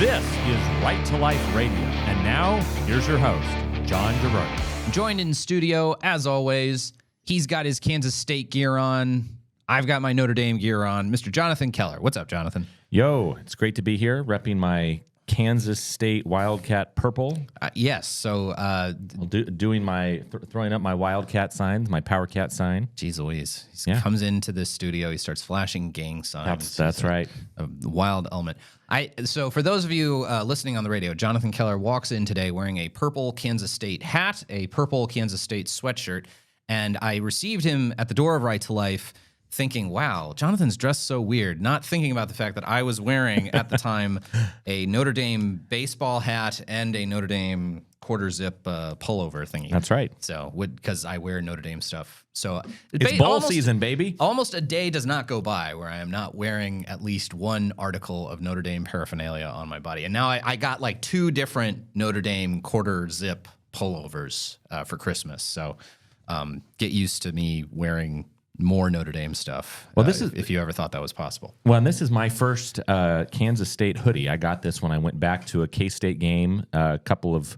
This is Right to Life Radio. And now, here's your host, John DeRoe. Joined in studio, as always, he's got his Kansas State gear on. I've got my Notre Dame gear on. Mr. Jonathan Keller. What's up, Jonathan? Yo, it's great to be here, repping my Kansas State Wildcat purple. Yes, so... throwing up my Wildcat signs, my Power Cat sign. Jeez Louise. He comes into the studio, he starts flashing gang signs. That's right. A wild element. So for those of you listening on the radio, Jonathan Keller walks in today wearing a purple Kansas State hat, a purple Kansas State sweatshirt, and I received him at the door of Right to Life thinking, wow, Jonathan's dressed so weird, not thinking about the fact that I was wearing, at the time, a Notre Dame baseball hat and a Notre Dame quarter-zip pullover thingy. That's right. So, because I wear Notre Dame stuff. So it's bowl season, baby. Almost a day does not go by where I am not wearing at least one article of Notre Dame paraphernalia on my body. And now I got like 2 different Notre Dame quarter-zip pullovers for Christmas. So get used to me wearing more Notre Dame stuff. Well, this is if you ever thought that was possible. Well, and this is my first Kansas State hoodie. I got this when I went back to a K-State game a couple of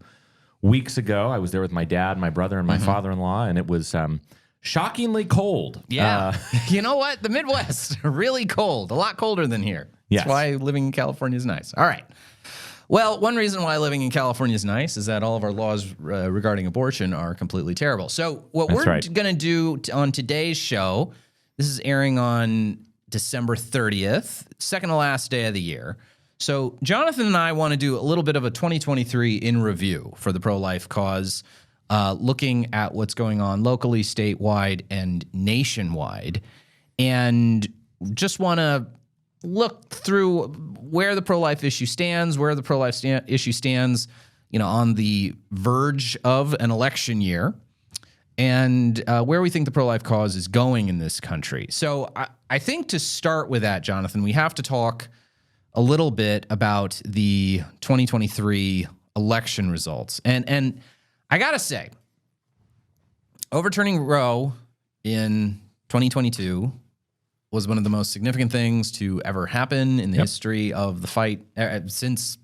weeks ago. I was there with my dad, my brother, and my father-in-law, and it was shockingly cold. Yeah. You know what? The Midwest, really cold. A lot colder than here. Yes. That's why living in California is nice. All right. Well, one reason why living in California is nice is that all of our laws regarding abortion are completely terrible. So what we're going to do on today's show, this is airing on December 30th, second to last day of the year. So Jonathan and I want to do a little bit of a 2023 in review for the pro-life cause, looking at what's going on locally, statewide, and nationwide, and just want to look through where the pro-life issue stands, where the pro-life issue stands, on the verge of an election year, and where we think the pro-life cause is going in this country. So I think to start with that, Jonathan, we have to talk a little bit about the 2023 election results. And I got to say, overturning Roe in 2022 was one of the most significant things to ever happen in the history of the fight since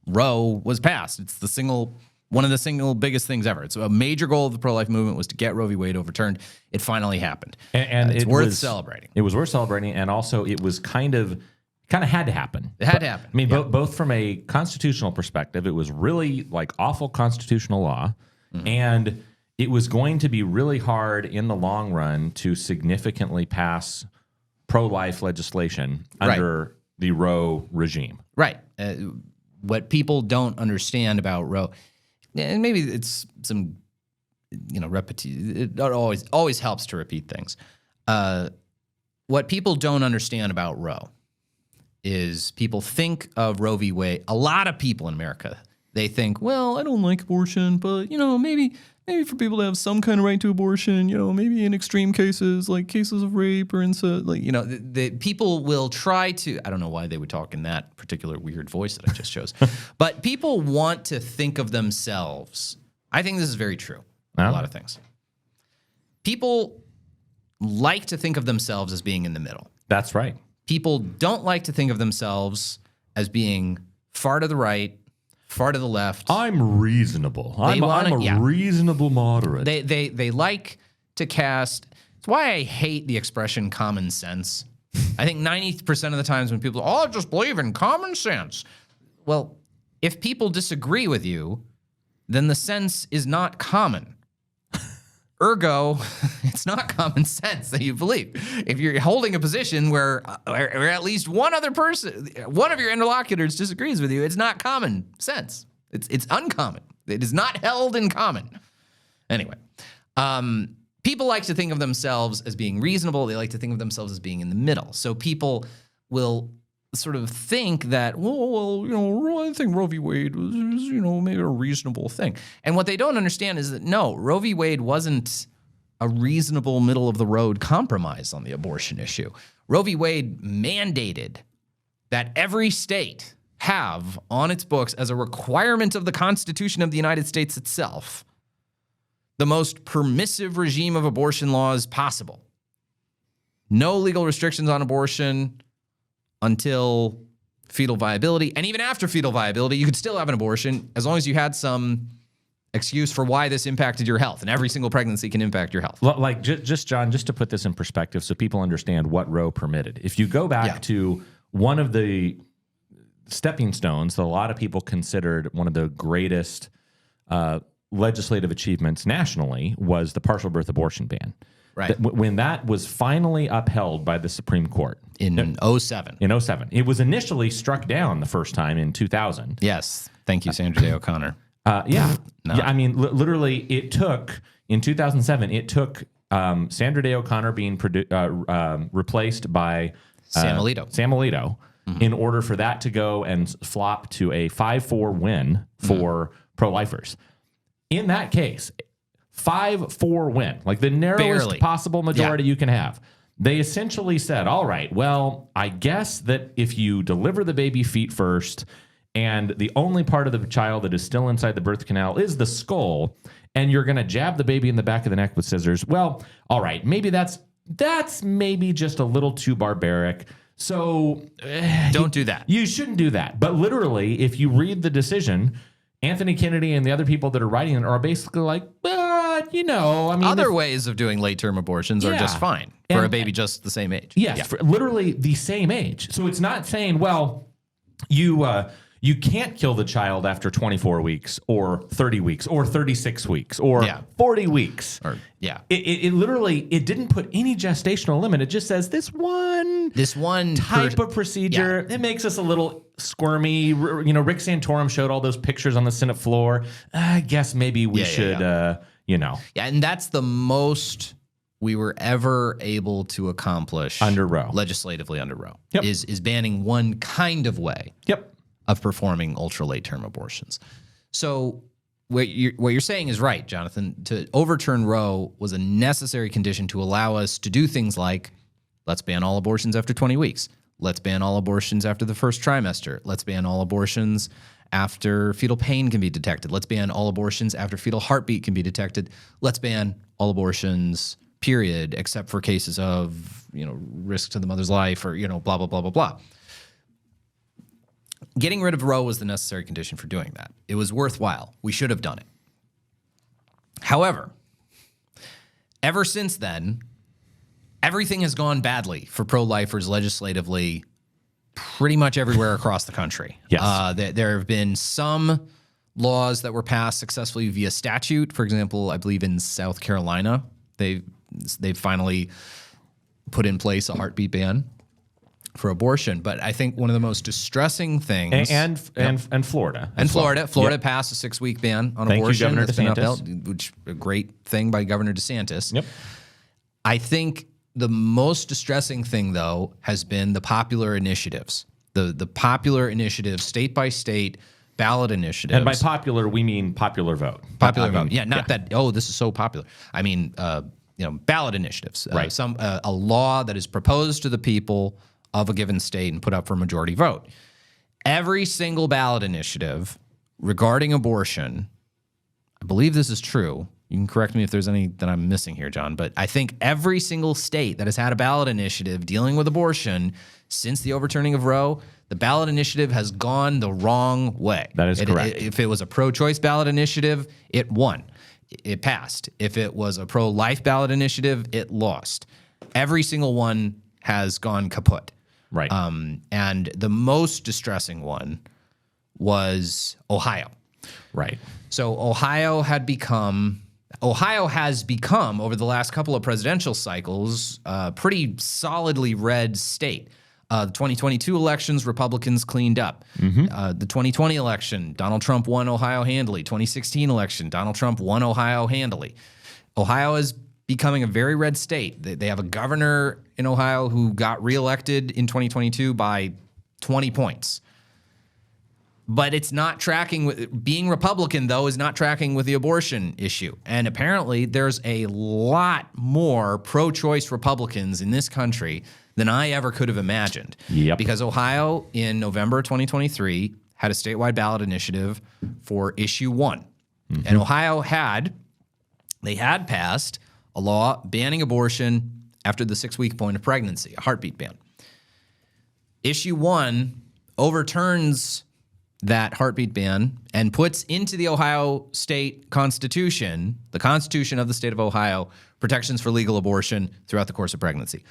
Roe was passed. It's one of the single biggest things ever. It's a major goal of the pro-life movement was to get Roe v. Wade overturned. It finally happened. And it's worth celebrating. It was worth celebrating, and also it was kind of had to happen. It had to happen. I mean, both from a constitutional perspective, it was really like awful constitutional law, and it was going to be really hard in the long run to significantly pass pro-life legislation under the Roe regime. Right. What people don't understand about Roe, and maybe it's some, repetition. It always helps to repeat things. What people don't understand about Roe is people think of Roe v. Wade. A lot of people in America, they think, well, I don't like abortion, but, maybe for people to have some kind of right to abortion, maybe in extreme cases, like cases of rape or incest, the people will try to, I don't know why they would talk in that particular weird voice that I just chose, but people want to think of themselves. I think this is very true. A lot of things. People like to think of themselves as being in the middle. That's right. People don't like to think of themselves as being far to the right, far to the left. I'm reasonable. I'm a reasonable moderate. They like to cast. It's why I hate the expression common sense. I think 90% of the times when people, I just believe in common sense. Well, if people disagree with you, then the sense is not common. Ergo, it's not common sense that you believe. If you're holding a position where at least one other person, one of your interlocutors disagrees with you, it's not common sense. It's uncommon. It is not held in common. Anyway, people like to think of themselves as being reasonable. They like to think of themselves as being in the middle. So people will sort of think that, I think Roe v. Wade was, maybe a reasonable thing. And what they don't understand is that, no, Roe v. Wade wasn't a reasonable middle-of-the-road compromise on the abortion issue. Roe v. Wade mandated that every state have on its books as a requirement of the Constitution of the United States itself the most permissive regime of abortion laws possible. No legal restrictions on abortion until fetal viability. And even after fetal viability, you could still have an abortion as long as you had some excuse for why this impacted your health. And every single pregnancy can impact your health. Like just John, just to put this in perspective so people understand what Roe permitted. If you go back to one of the stepping stones that a lot of people considered one of the greatest legislative achievements nationally was the partial birth abortion ban. Right. When that was finally upheld by the Supreme Court. In 07. In 07. It was initially struck down the first time in 2000. Yes. Thank you, Sandra Day O'Connor. Yeah. I mean, literally, it took, in 2007, it took Sandra Day O'Connor being replaced by Sam Alito in order for that to go and flop to a 5-4 win for pro-lifers. In that case, 5-4 win, like the narrowest possible majority you can have. They essentially said, all right, well, I guess that if you deliver the baby feet first and the only part of the child that is still inside the birth canal is the skull, and you're going to jab the baby in the back of the neck with scissors, well, all right, maybe that's maybe just a little too barbaric. So don't do that. You shouldn't do that. But literally, if you read the decision, Anthony Kennedy and the other people that are writing it are basically like, I mean, other ways of doing late-term abortions are just fine for a baby just the same age. Yes, for literally the same age. So it's not saying, well, you can't kill the child after 24 weeks or 30 weeks or 36 weeks or 40 weeks. It literally, it didn't put any gestational limit. It just says this one type of procedure. It makes us a little squirmy. Rick Santorum showed all those pictures on the Senate floor. I guess maybe we should, Yeah, and that's the most we were ever able to accomplish under Roe, legislatively under Roe, is banning one kind of way of performing ultra late term abortions. So what you're saying is right, Jonathan. To overturn Roe was a necessary condition to allow us to do things like, let's ban all abortions after 20 weeks. Let's ban all abortions after the first trimester. Let's ban all abortions after fetal pain can be detected. Let's ban all abortions after fetal heartbeat can be detected. Let's ban all abortions, period, except for cases of, risk to the mother's life or, blah, blah, blah, blah, blah. Getting rid of Roe was the necessary condition for doing that. It was worthwhile. We should have done it. However, ever since then, everything has gone badly for pro-lifers legislatively pretty much everywhere across the country. Yes. There have been some laws that were passed successfully via statute. For example, I believe in South Carolina, they've finally put in place a heartbeat ban for abortion. But I think one of the most distressing things... And Florida. And Florida. Florida passed a 6-week ban on abortion. Thank you, Governor that's been DeSantis. upheld, which a great thing by Governor DeSantis. Yep. I think the most distressing thing, though, has been the popular initiatives. The popular initiatives, state by state, ballot initiatives. And by popular, we mean popular vote. Popular vote. Yeah, not that, this is so popular. I mean, ballot initiatives. Right. A law that is proposed to the people of a given state and put up for a majority vote. Every single ballot initiative regarding abortion, I believe this is true. You can correct me if there's any that I'm missing here, John, but I think every single state that has had a ballot initiative dealing with abortion since the overturning of Roe, the ballot initiative has gone the wrong way. That is correct. If it was a pro-choice ballot initiative, it won. It passed. If it was a pro-life ballot initiative, it lost. Every single one has gone kaput. Right. And the most distressing one was Ohio. Right. So Ohio has become, over the last couple of presidential cycles, a pretty solidly red state. The 2022 elections, Republicans cleaned up. The 2020 election, Donald Trump won Ohio handily. 2016 election, Donald Trump won Ohio handily. Ohio is becoming a very red state. They have a governor in Ohio who got reelected in 2022 by 20 points. But it's not tracking with being Republican, though, is not tracking with the abortion issue. And apparently there's a lot more pro-choice Republicans in this country than I ever could have imagined. Yep. Because Ohio in November 2023 had a statewide ballot initiative for issue 1. And Ohio had passed a law banning abortion after the 6-week point of pregnancy, a heartbeat ban. Issue 1 overturns that heartbeat ban and puts into the Ohio state constitution, the Constitution of the state of Ohio, protections for legal abortion throughout the course of pregnancy.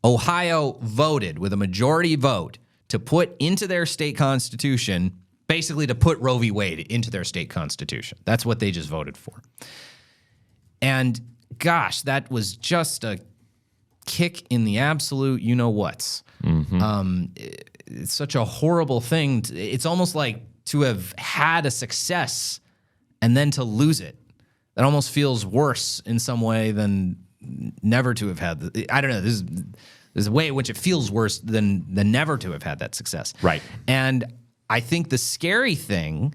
Ohio voted with a majority vote to put into their state constitution, basically to put Roe v. Wade into their state constitution. That's what they just voted for. And gosh, that was just a kick in the absolute you-know-whats. It's such a horrible thing. It's almost like to have had a success and then to lose it. That almost feels worse in some way than never to have had. I don't know. There's a way in which it feels worse than never to have had that success. Right. And I think the scary thing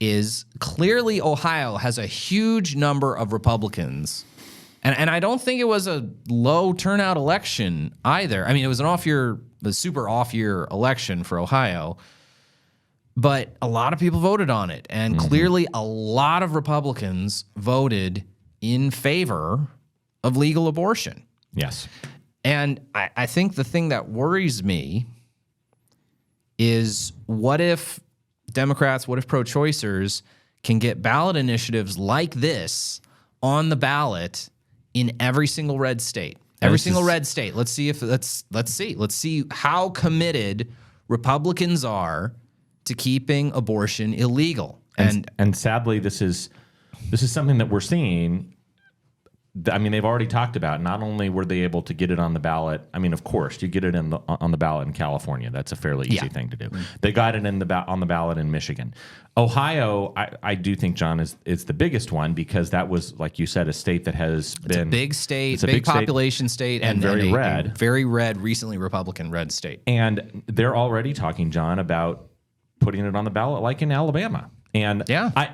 is clearly Ohio has a huge number of Republicans. And I don't think it was a low turnout election either. I mean, it was a super off-year election for Ohio, but a lot of people voted on it. And clearly a lot of Republicans voted in favor of legal abortion. Yes. And I think the thing that worries me is what if Democrats, what if pro-choicers can get ballot initiatives like this on the ballot in every single red state? Every single red state. Let's see how committed Republicans are to keeping abortion illegal. And sadly, this is something that we're seeing. I mean, they've already talked about. Not only were they able to get it on the ballot. I mean, of course, you get it on the ballot in California. That's a fairly easy thing to do. They got it on the ballot in Michigan. Ohio, I do think, John, is the biggest one because that was, like you said, a state that has been a big state, it's a big population state, and very red, very red, recently Republican red state. And they're already talking, John, about putting it on the ballot, like in Alabama. And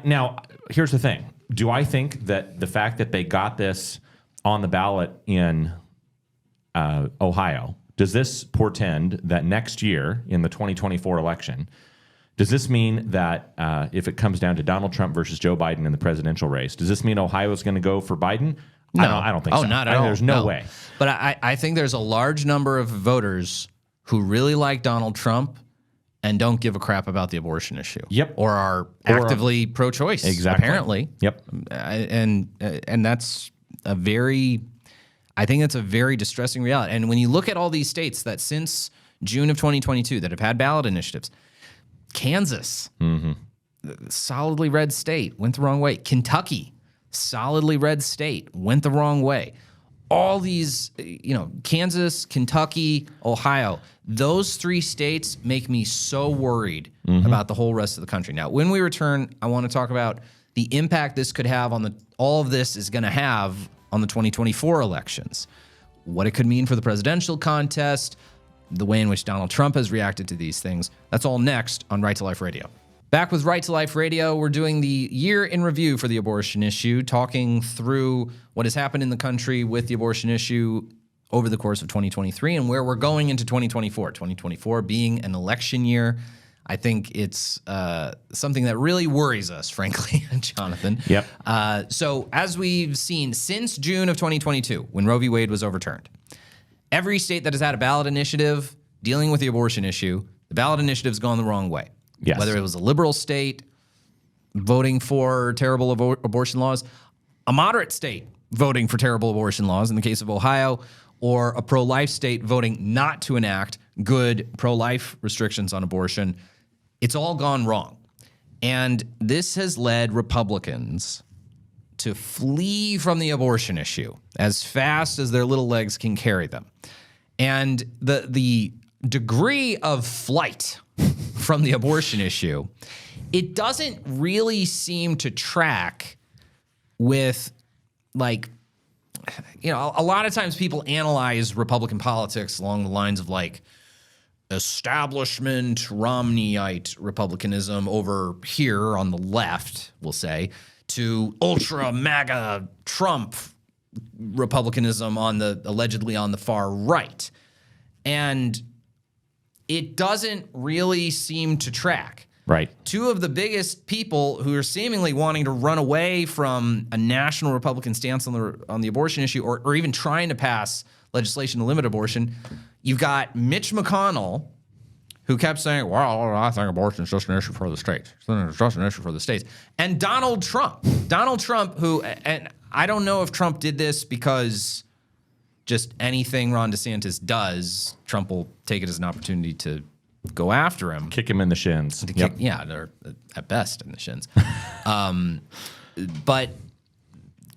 now here's the thing. Do I think that the fact that they got this on the ballot in Ohio, does this portend that next year in the 2024 election, does this mean that if it comes down to Donald Trump versus Joe Biden in the presidential race, does this mean Ohio is going to go for Biden? No. I don't think so. Oh, not at all. There's no way. But I think there's a large number of voters who really like Donald Trump and don't give a crap about the abortion issue. Yep. Or are actively pro-choice. Exactly. Apparently. Yep. And that's I think it's a very distressing reality. And when you look at all these states that since June of 2022 that have had ballot initiatives, Kansas, solidly red state, went the wrong way. Kentucky, solidly red state, went the wrong way. All these, Kansas, Kentucky, Ohio, those three states make me so worried about the whole rest of the country. Now, when we return, I want to talk about the impact this could have on all of this is going to have on the 2024 elections, what it could mean for the presidential contest, the way in which Donald Trump has reacted to these things. That's all next on Right to Life Radio. Back with Right to Life Radio, we're doing the year in review for the abortion issue, talking through what has happened in the country with the abortion issue over the course of 2023 and where we're going into 2024. 2024 being an election year. I think it's something that really worries us, frankly, Jonathan. Yep. So as we've seen since June of 2022, when Roe v. Wade was overturned, every state that has had a ballot initiative dealing with the abortion issue, the ballot initiative's gone the wrong way. Yes. Whether it was a liberal state voting for terrible abortion laws, a moderate state voting for terrible abortion laws in the case of Ohio, or a pro-life state voting not to enact good pro-life restrictions on abortion, it's all gone wrong. And this has led Republicans to flee from the abortion issue as fast as their little legs can carry them. And the degree of flight from the abortion issue, it doesn't really seem to track with, like, a lot of times people analyze Republican politics along the lines of like establishment Romneyite Republicanism over here on the left, we'll say, to ultra MAGA Trump Republicanism allegedly on the far right. And it doesn't really seem to track. Right. Two of the biggest people who are seemingly wanting to run away from a national Republican stance on the abortion issue or even trying to pass legislation to limit abortion, you've got Mitch McConnell, who kept saying, well, I think abortion is just an issue for the states. It's just an issue for the states. And Donald Trump, who, and I don't know if Trump did this because just anything Ron DeSantis does, Trump will take it as an opportunity to go after him. Kick him in the shins. Yeah, they're at best in the shins. But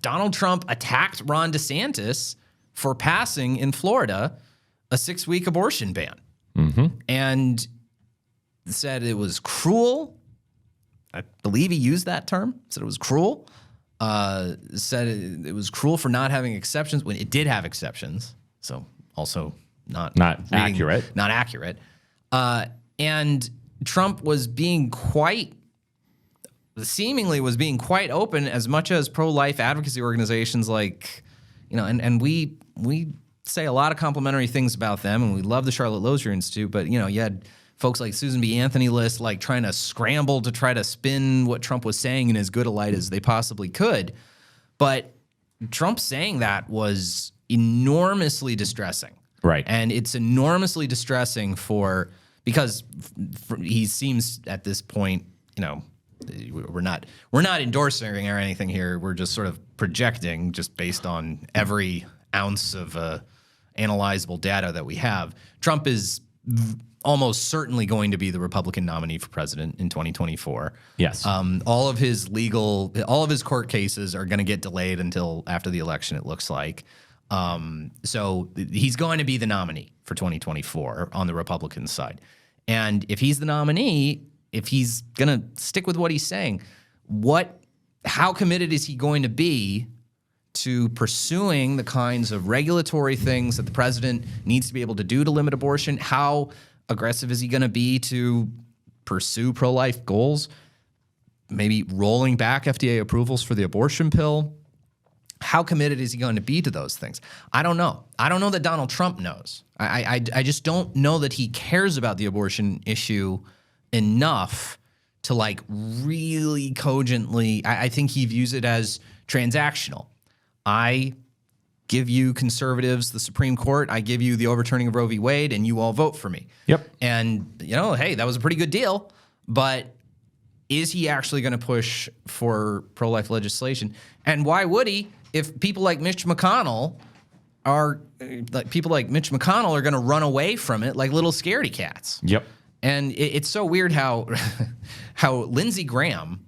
Donald Trump attacked Ron DeSantis for passing in Florida a 6-week abortion ban. And said it was cruel. I believe he used that term. Said it was cruel. Said it was cruel for not having exceptions when it did have exceptions. So also not accurate. Not accurate. And Trump was seemingly was being quite open, as much as pro-life advocacy organizations like, and we say a lot of complimentary things about them, and we love the Charlotte Lozier Institute, but you had folks like Susan B. Anthony List like trying to scramble to try to spin what Trump was saying in as good a light as they possibly could. But Trump saying that was enormously distressing. Right. And it's enormously distressing because he seems at this point, we're not endorsing or anything here. We're just sort of projecting just based on every ounce of analyzable data that we have. Trump is almost certainly going to be the Republican nominee for president in 2024. Yes. All of his court cases are going to get delayed until after the election, it looks like. So he's going to be the nominee for 2024 on the Republican side. And if he's the nominee, if he's going to stick with what he's saying, how committed is he going to be to pursuing the kinds of regulatory things that the president needs to be able to do to limit abortion? How aggressive is he going to be to pursue pro-life goals? Maybe rolling back FDA approvals for the abortion pill? How committed is he going to be to those things? I don't know. I don't know that Donald Trump knows. I just don't know that he cares about the abortion issue enough to like really cogently. I think he views it as transactional. I give you conservatives the Supreme Court. I give you the overturning of Roe v. Wade, and you all vote for me. Yep. And, hey, that was a pretty good deal. But is he actually going to push for pro-life legislation? And why would he if people like Mitch McConnell are going to run away from it like little scaredy cats? Yep. And it's so weird how Lindsey Graham,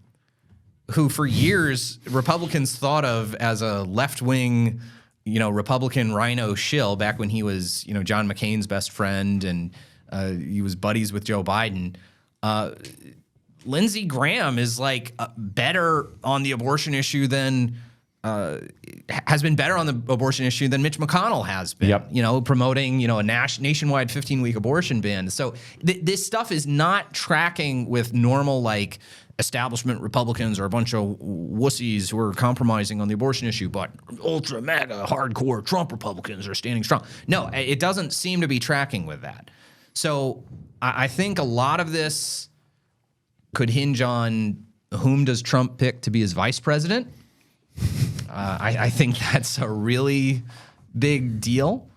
who for years Republicans thought of as a left-wing, Republican rhino shill back when he was, John McCain's best friend and he was buddies with Joe Biden. Lindsey Graham is like better on the abortion issue than has been better on the abortion issue than Mitch McConnell has been. Yep. Promoting a nationwide 15-week abortion ban. So this stuff is not tracking with normal like establishment Republicans or a bunch of wussies who are compromising on the abortion issue, but ultra mega hardcore Trump Republicans are standing strong. No, it doesn't seem to be tracking with that. So I think a lot of this could hinge on whom does Trump pick to be his vice president. I think that's a really big deal.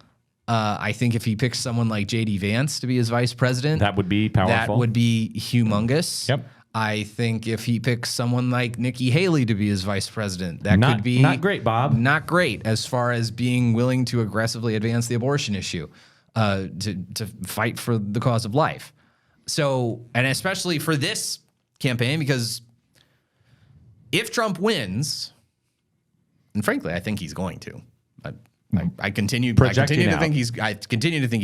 I think if he picks someone like J.D. Vance to be his vice president, that would be powerful. That would be humongous. Yep. I think if he picks someone like Nikki Haley to be his vice president, that could be not great, Bob. Not great as far as being willing to aggressively advance the abortion issue, to fight for the cause of life. So, and especially for this campaign, because if Trump wins, and frankly, I think he's going to. I continue to think he's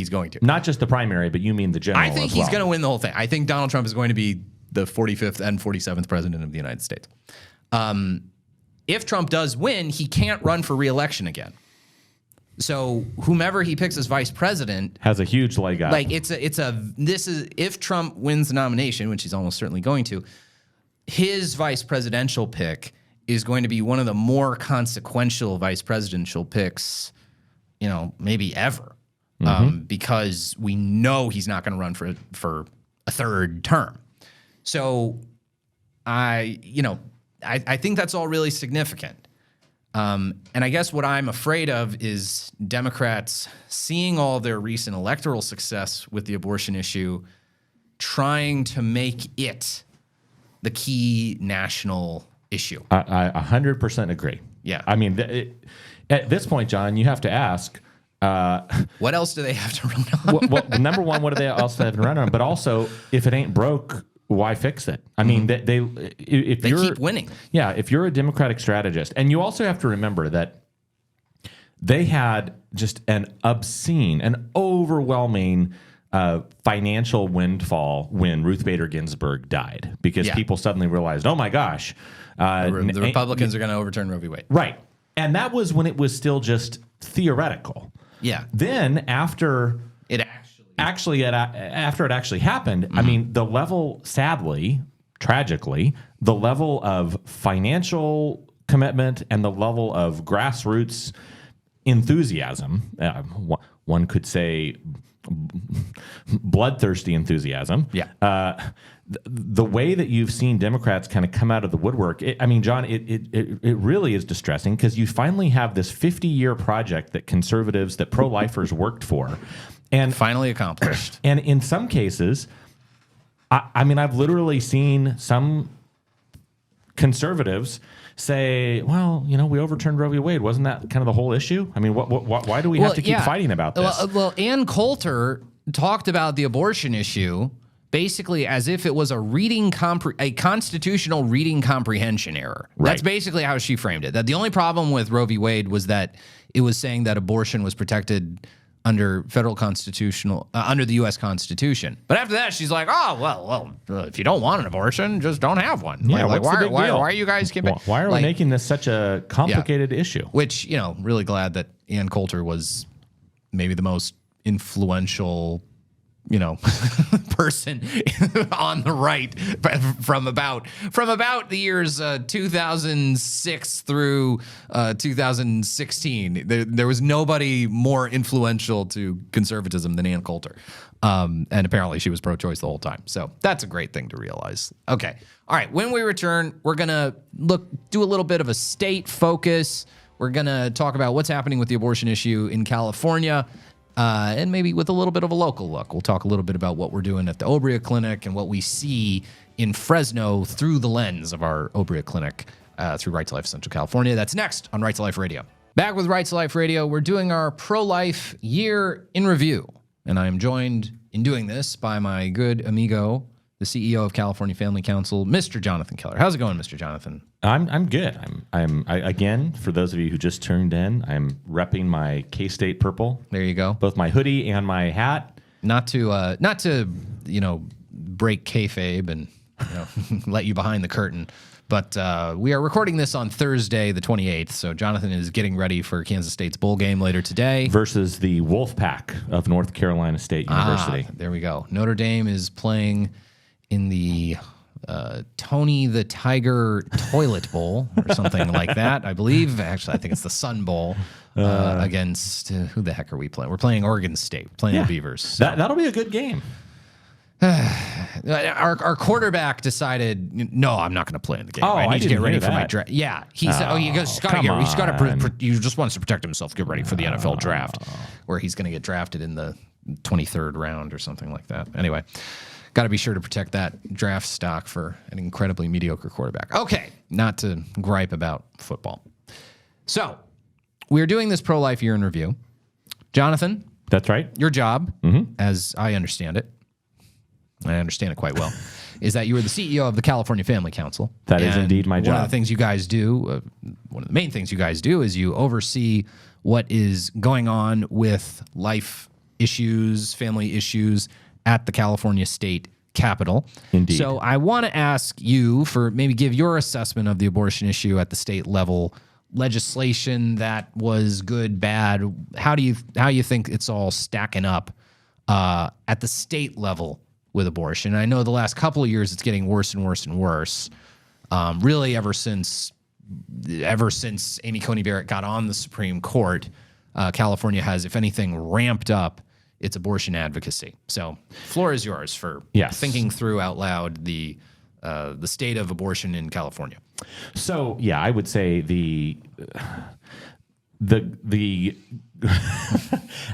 going to. Not just the primary, but you mean the general. I think he's going to win the whole thing. I think Donald Trump is going to be the 45th and 47th president of the United States. If Trump does win, he can't run for re-election again. So whomever he picks as vice president has a huge leg up. Like if Trump wins the nomination, which he's almost certainly going to, his vice presidential pick is going to be one of the more consequential vice presidential picks, maybe ever, because we know he's not going to run for a third term. So I think that's all really significant. And I guess what I'm afraid of is Democrats seeing all their recent electoral success with the abortion issue trying to make it the key national issue. I 100% agree. Yeah. I mean, at this point, John, you have to ask, what else do they have to run on? well, number one, what do they also have to run on? But also, if it ain't broke, why fix it? I mean, they keep winning. Yeah, if you're a Democratic strategist, and you also have to remember that they had just an obscene, an overwhelming financial windfall when Ruth Bader Ginsburg died, because people suddenly realized, oh my gosh, The Republicans are going to overturn Roe v. Wade. right? And that was when it was still just theoretical. Yeah. Then after It after it actually happened, I mean, the level, sadly, tragically, the level of financial commitment and the level of grassroots enthusiasm, one could say bloodthirsty enthusiasm. Yeah. The way that you've seen Democrats kind of come out of the woodwork, I mean, John, it really is distressing, because you finally have this 50-year project that conservatives, that pro-lifers worked for, and finally accomplished. And in some cases, I mean, I've literally seen some conservatives say, well, you know, we overturned Roe v. Wade. Wasn't that kind of the whole issue? I mean, why do we have to keep fighting about this? Well, Ann Coulter talked about the abortion issue basically as if it was a constitutional reading comprehension error. Right. That's basically how she framed it. That the only problem with Roe v. Wade was that it was saying that abortion was protected under under the U.S. Constitution. But after that, she's like, oh, well, if you don't want an abortion, just don't have one. Yeah, like, what's the big deal? Why are you guys keeping... Why are we making this such a complicated issue? Which, you know, really glad that Ann Coulter was maybe the most influential, you know, person on the right from about the years 2006 through 2016. There was nobody more influential to conservatism than Ann Coulter. And apparently she was pro-choice the whole time. So that's a great thing to realize. Okay. All right. When we return, we're going to do a little bit of a state focus. We're going to talk about what's happening with the abortion issue in California. And maybe with a little bit of a local look. We'll talk a little bit about what we're doing at the Obria Clinic and what we see in Fresno through the lens of our Obria Clinic through Right to Life Central California. That's next on Right to Life Radio. Back with Right to Life Radio, we're doing our pro-life year in review. And I am joined in doing this by my good amigo, the CEO of California Family Council, Mr. Jonathan Keller. How's it going, Mr. Jonathan? I'm good. I again, for those of you who just tuned in, I'm repping my K-State purple. There you go. Both my hoodie and my hat. Not to break kayfabe and let you behind the curtain, but we are recording this on Thursday, the 28th. So Jonathan is getting ready for Kansas State's bowl game later today versus the Wolfpack of North Carolina State University. There we go. Notre Dame is playing in the Tony the Tiger Toilet Bowl or something like that, I believe. Actually, I think it's the Sun Bowl against who the heck are we playing? We're playing Oregon State, playing the Beavers. So. That'll be a good game. Our quarterback decided, no, I'm not going to play in the game. Oh, I need to get ready for my that. draft. Yeah, he said, he just wants to protect himself, get ready for the NFL draft, where he's going to get drafted in the 23rd round or something like that. Anyway. Got to be sure to protect that draft stock for an incredibly mediocre quarterback. Okay, not to gripe about football. So, we're doing this pro-life year in review. Jonathan. That's right. Your job, as I understand it quite well, is that you are the CEO of the California Family Council. That is indeed my job. One of the things you guys do, one of the main things you guys do is you oversee what is going on with life issues, family issues, at the California State Capitol. Indeed. So I want to ask you for maybe give your assessment of the abortion issue at the state level, legislation that was good, bad. How do you think it's all stacking up at the state level with abortion? I know the last couple of years it's getting worse and worse and worse. Really, ever since Amy Coney Barrett got on the Supreme Court, California has, if anything, ramped up its abortion advocacy. So, floor is yours for thinking through out loud the state of abortion in California. So, I would say the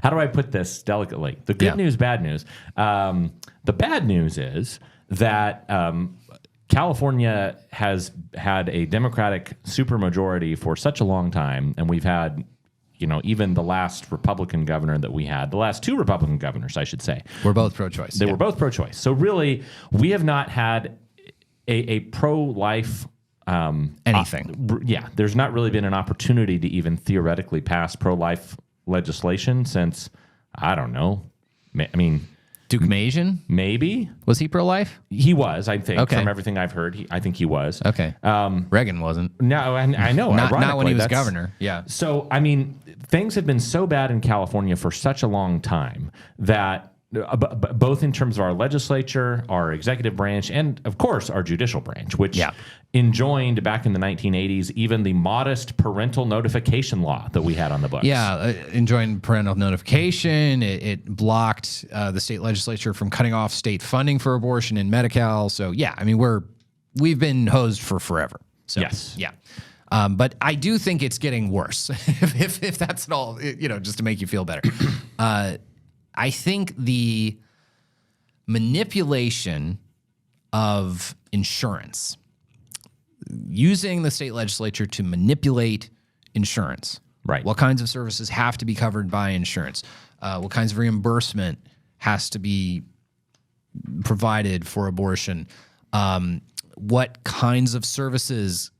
how do I put this delicately? The good news, bad news. The bad news is that California has had a Democratic supermajority for such a long time, and we've had, even the last Republican governor that we had, the last two Republican governors, I should say, We're both pro-choice. they were both pro-choice. So really, we have not had a pro-life anything. There's not really been an opportunity to even theoretically pass pro-life legislation since, I don't know. I mean, Duke Majan? maybe. Was he pro-life? He was, I think, Okay. from everything I've heard. I think he was. Okay. Reagan wasn't. No, I know. Not when ironically, he was that's- governor. Yeah. So, I mean, things have been so bad in California for such a long time that both in terms of our legislature, our executive branch, and of course our judicial branch, which enjoined back in the 1980s even the modest parental notification law that we had on the books. Yeah, enjoying parental notification. It blocked the state legislature from cutting off state funding for abortion in Medi-Cal. So yeah, I mean we've been hosed for forever. So, Yes. Yeah. But I do think it's getting worse. if that's at all, just to make you feel better. I think the manipulation of insurance, using the state legislature to manipulate insurance, Right. What kinds of services have to be covered by insurance? What kinds of reimbursement has to be provided for abortion? What kinds of services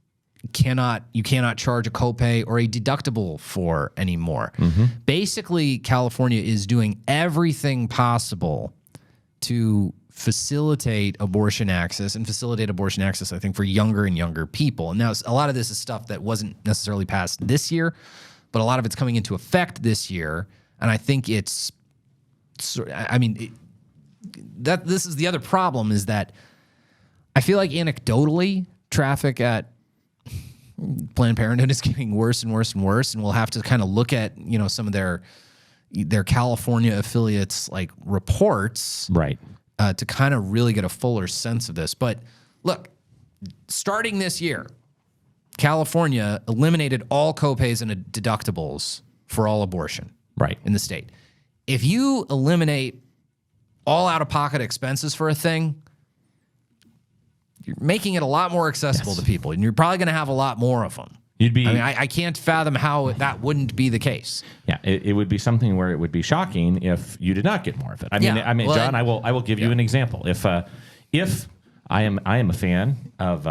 you cannot charge a copay or a deductible for anymore. Basically, California is doing everything possible to facilitate abortion access, I think, for younger and younger people. And now a lot of this is stuff that wasn't necessarily passed this year, but a lot of it's coming into effect this year. And I think this is the other problem, is that I feel like anecdotally, traffic at Planned Parenthood is getting worse and worse and worse, and we'll have to kind of look at some of their California affiliates like reports, Right. to kind of really get a fuller sense of this. But look, starting this year, California eliminated all copays and deductibles for all abortion, Right. in the state. If you eliminate all out-of-pocket expenses for a thing, you're making it a lot more accessible to people, and you're probably going to have a lot more of them. I can't fathom how that wouldn't be the case. Yeah, it would be something where it would be shocking if you did not get more of it. Well, John, I will give you an example. If I am a fan of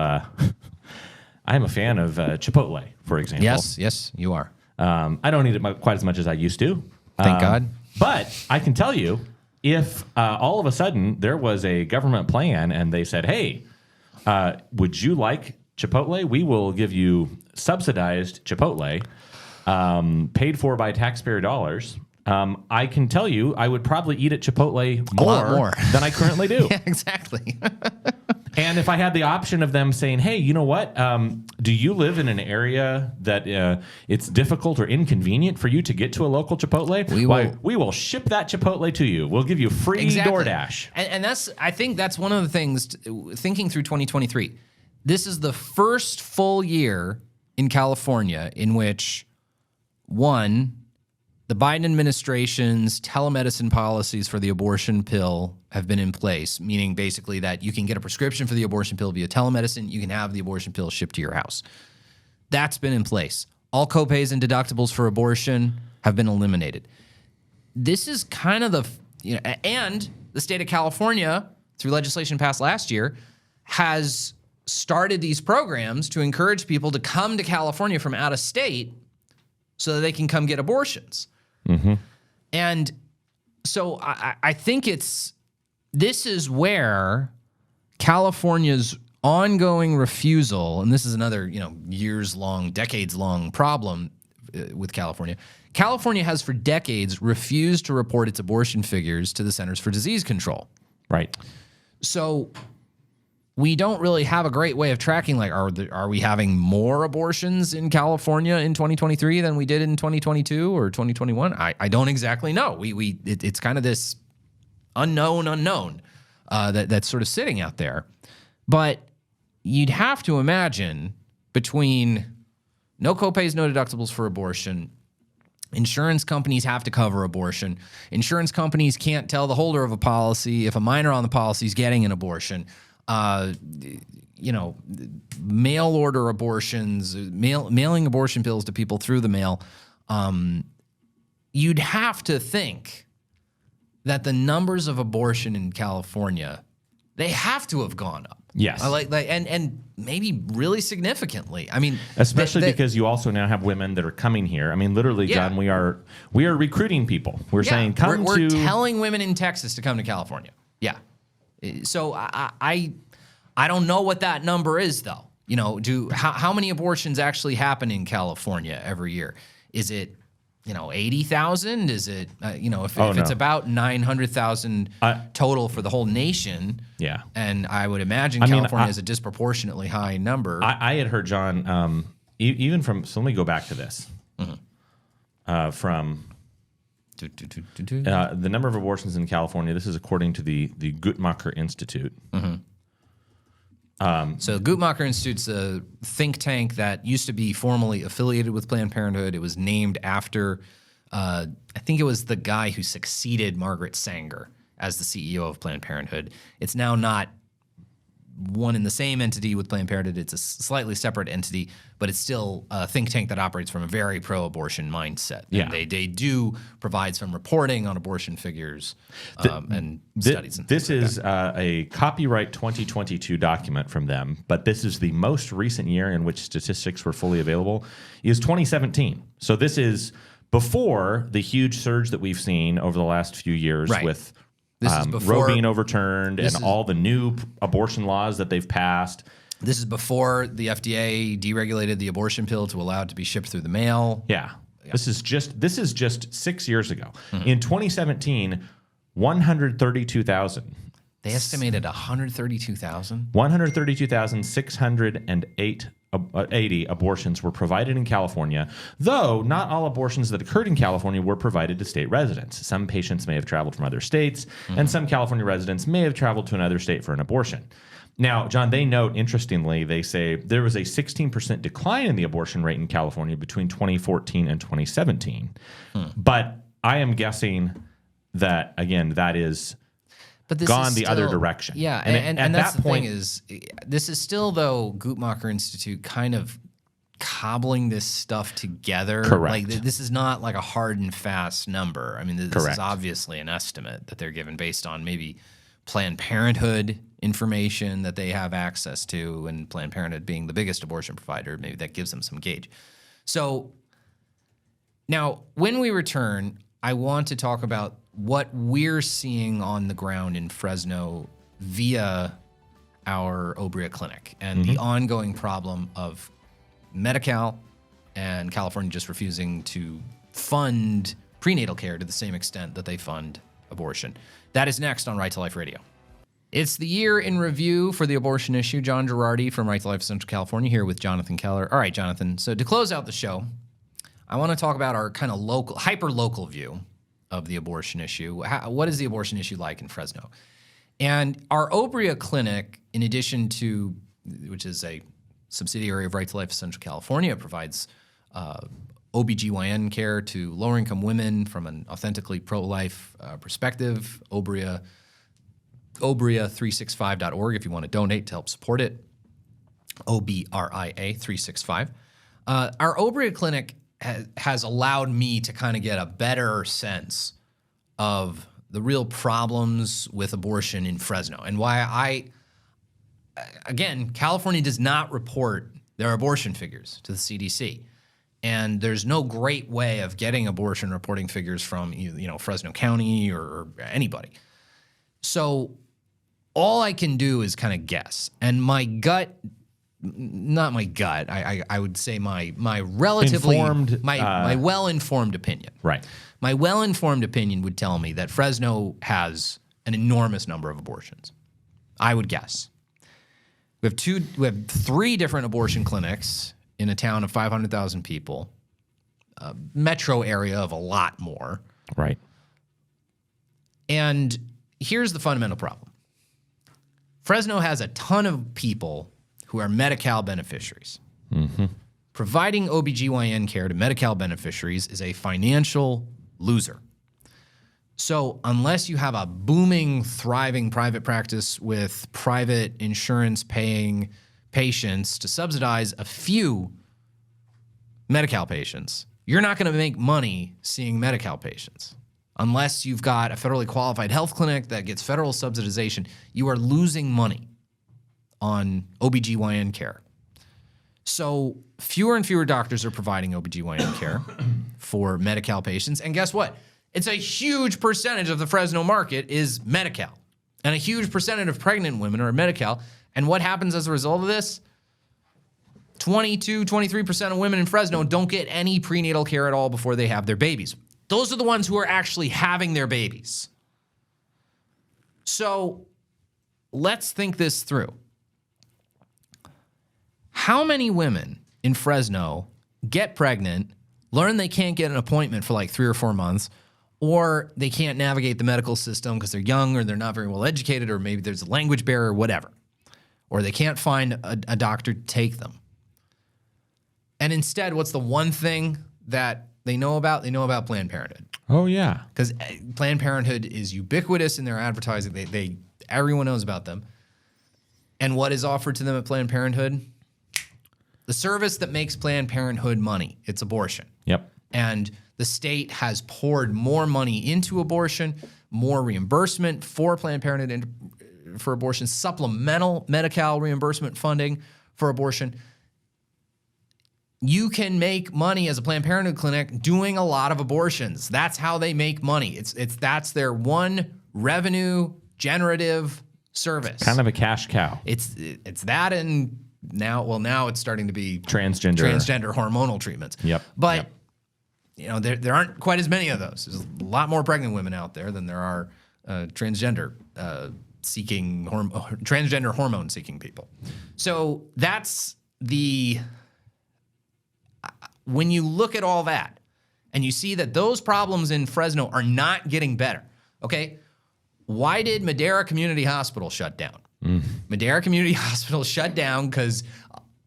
Chipotle, for example. Yes, you are. I don't eat it quite as much as I used to. Thank God. But I can tell you, if all of a sudden there was a government plan and they said, "Hey, would you like Chipotle? We will give you subsidized Chipotle, paid for by taxpayer dollars." I can tell you, I would probably eat at Chipotle lot more than I currently do. Yeah, exactly. And if I had the option of them saying, "Hey, you know what? Do you live in an area that it's difficult or inconvenient for you to get to a local Chipotle? We will ship that Chipotle to you. We'll give you free DoorDash." And I think that's one of the things, thinking through 2023. This is the first full year in California in which, one, the Biden administration's telemedicine policies for the abortion pill have been in place, meaning basically that you can get a prescription for the abortion pill via telemedicine. You can have the abortion pill shipped to your house. That's been in place. All copays and deductibles for abortion have been eliminated. This is kind of and the state of California, through legislation passed last year, has started these programs to encourage people to come to California from out of state so that they can come get abortions. And so I think this is where California's ongoing refusal, and this is another years-long, decades-long problem with California. California has for decades refused to report its abortion figures to the Centers for Disease Control. Right. So we don't really have a great way of tracking, like, are we having more abortions in California in 2023 than we did in 2022 or 2021? I don't exactly know. It's kind of this unknown that's sort of sitting out there. But you'd have to imagine, between no copays, no deductibles for abortion, Insurance companies have to cover abortion. Insurance companies can't tell the holder of a policy if a minor on the policy is getting an abortion. Mail order abortions, mailing abortion pills to people through the mail. You'd have to think that the numbers of abortion in California, they have to have gone up. Yes. And maybe really significantly. I mean, especially because you also now have women that are coming here. I mean, literally, Yeah. John, we are recruiting people. We're saying come we're to telling women in Texas to come to California. Yeah. So I don't know what that number is though. How many abortions actually happen in California every year? Is it 80,000? Is it if it's about 900,000 total for the whole nation? Yeah. And I would imagine California is a disproportionately high number. I had heard, John, even from, so let me go back to this. From the number of abortions in California, this is according to the Guttmacher Institute. So Guttmacher Institute's a think tank that used to be formally affiliated with Planned Parenthood. It was named after, I think it was the guy who succeeded Margaret Sanger as the CEO of Planned Parenthood. It's now not one and the same entity with Planned Parenthood. It's a slightly separate entity, but it's still a think tank that operates from a very pro-abortion mindset. Yeah. And they do provide some reporting on abortion figures and studies. And this is a copyright 2022 document from them, but this is the most recent year in which statistics were fully available, is 2017. So this is before the huge surge that we've seen over the last few years with This is before Roe being overturned and all the new abortion laws that they've passed. This is before the FDA deregulated the abortion pill to allow it to be shipped through the mail. Yeah. This is just 6 years ago. In 2017, 132,000. They estimated 132,000. 132,680 abortions were provided in California, though not all abortions that occurred in California were provided to state residents. Some patients may have traveled from other states, and some California residents may have traveled to another state for an abortion. Now, John, they note, interestingly, they say there was a 16% decline in the abortion rate in California between 2014 and 2017. But I am guessing that, again, that is but this gone is the still, other direction. Yeah, and and at that's that the point, thing is, this is still, though, Guttmacher Institute kind of cobbling this stuff together. Correct. Like, this is not like a hard and fast number. I mean, this Correct. is obviously an estimate that they're given based on maybe Planned Parenthood information that they have access to, and Planned Parenthood being the biggest abortion provider, maybe that gives them some gauge. So now, when we return, I want to talk about what we're seeing on the ground in Fresno via our Obria clinic and the ongoing problem of Medi-Cal and California just refusing to fund prenatal care to the same extent that they fund abortion. That is next on Right to Life Radio. It's the year in review for the abortion issue. John Girardi from Right to Life Central California here with Jonathan Keller. All right, Jonathan. So to close out the show, I want to talk about our kind of local, hyper-local view of the abortion issue. What is the abortion issue like in Fresno? And our Obria clinic, in addition to, which is a subsidiary of Right to Life Central California, provides OBGYN care to lower-income women from an authentically pro-life perspective. Obria365.org if you want to donate to help support it. OBRIA 365. Our Obria clinic has allowed me to kind of get a better sense of the real problems with abortion in Fresno and why again, California does not report their abortion figures to the CDC. And there's no great way of getting abortion reporting figures from, Fresno County or anybody. So all I can do is kind of guess. And my gut, not my gut, I would say my relatively Informed, my well-informed opinion. right. My well-informed opinion would tell me that Fresno has an enormous number of abortions. I would guess. We have 3 different abortion clinics in a town of 500,000 people, a metro area of a lot more. Right. And here's the fundamental problem. Fresno has a ton of people who are Medi-Cal beneficiaries. providing OBGYN care to Medi-Cal beneficiaries is a financial loser. So unless you have a booming, thriving private practice with private insurance paying patients to subsidize a few Medi-Cal patients, you're not going to make money seeing Medi-Cal patients. Unless you've got a federally qualified health clinic that gets federal subsidization, you are losing money on OBGYN care. So fewer and fewer doctors are providing OBGYN care for Medi-Cal patients. And guess what? It's a huge percentage of the Fresno market is Medi-Cal. And a huge percentage of pregnant women are Medi-Cal. And what happens as a result of this? 23% of women in Fresno don't get any prenatal care at all before they have their babies. Those are the ones who are actually having their babies. So let's think this through. How many women in Fresno get pregnant, learn they can't get an appointment for like 3 or 4 months, or they can't navigate the medical system because they're young or they're not very well educated, or maybe there's a language barrier or whatever, or they can't find a doctor to take them. And instead, what's the one thing that they know about? They know about Planned Parenthood. Oh, yeah. Because Planned Parenthood is ubiquitous in their advertising. Everyone knows about them. And what is offered to them at Planned Parenthood? The service that makes Planned Parenthood money. It's abortion. Yep. And the state has poured more money into abortion, more reimbursement for Planned Parenthood for abortion, supplemental Medi-Cal reimbursement funding for abortion. You can make money as a Planned Parenthood clinic doing a lot of abortions. That's how they make money. That's their one revenue generative service. Kind of a cash cow. It's that, and now it's starting to be transgender hormonal treatments. Yep. But you know, there aren't quite as many of those. There's a lot more pregnant women out there than there are transgender hormone seeking people. So that's when you look at all that and you see that those problems in Fresno are not getting better, okay? Why did Madera Community Hospital shut down? Madera Community Hospital shut down because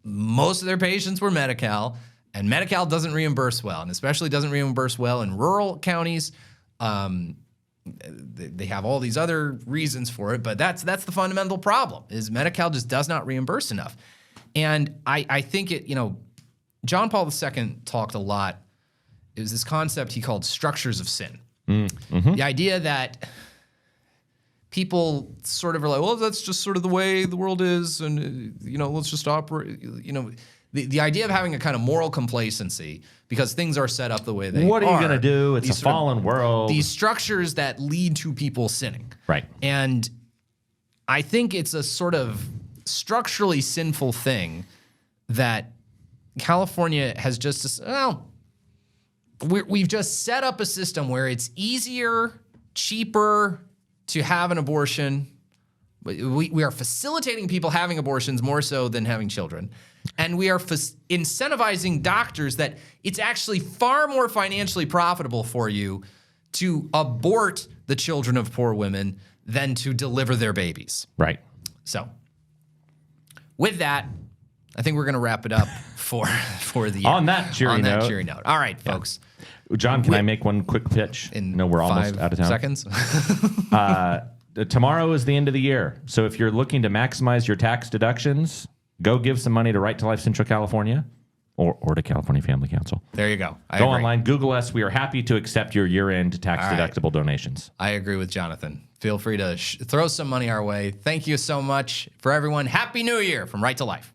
most of their patients were Medi-Cal, and Medi-Cal doesn't reimburse well, and especially doesn't reimburse well in rural counties. They have all these other reasons for it, but that's the fundamental problem, is Medi-Cal just does not reimburse enough. And I think John Paul II talked a lot. It was this concept he called structures of sin. Mm-hmm. The idea that people sort of are like, well, that's just sort of the way the world is, and let's just operate. The idea of having a kind of moral complacency because things are set up the way they are. What are you going to do? It's a fallen world. These structures that lead to people sinning. Right. And I think it's a sort of structurally sinful thing that California has just, we've just set up a system where it's easier, cheaper to have an abortion. We are facilitating people having abortions more so than having children. And we are incentivizing doctors that it's actually far more financially profitable for you to abort the children of poor women than to deliver their babies. Right. So with that, I think we're going to wrap it up for the on that cheery note. All right, folks. John, can I make one quick pitch? No, we're almost out of time. Seconds. Tomorrow is the end of the year. So if you're looking to maximize your tax deductions, go give some money to Right to Life Central California or to California Family Council. There you go. I agree. Online, Google us. We are happy to accept your year-end tax-deductible donations. I agree with Jonathan. Feel free to throw some money our way. Thank you so much for everyone. Happy New Year from Right to Life.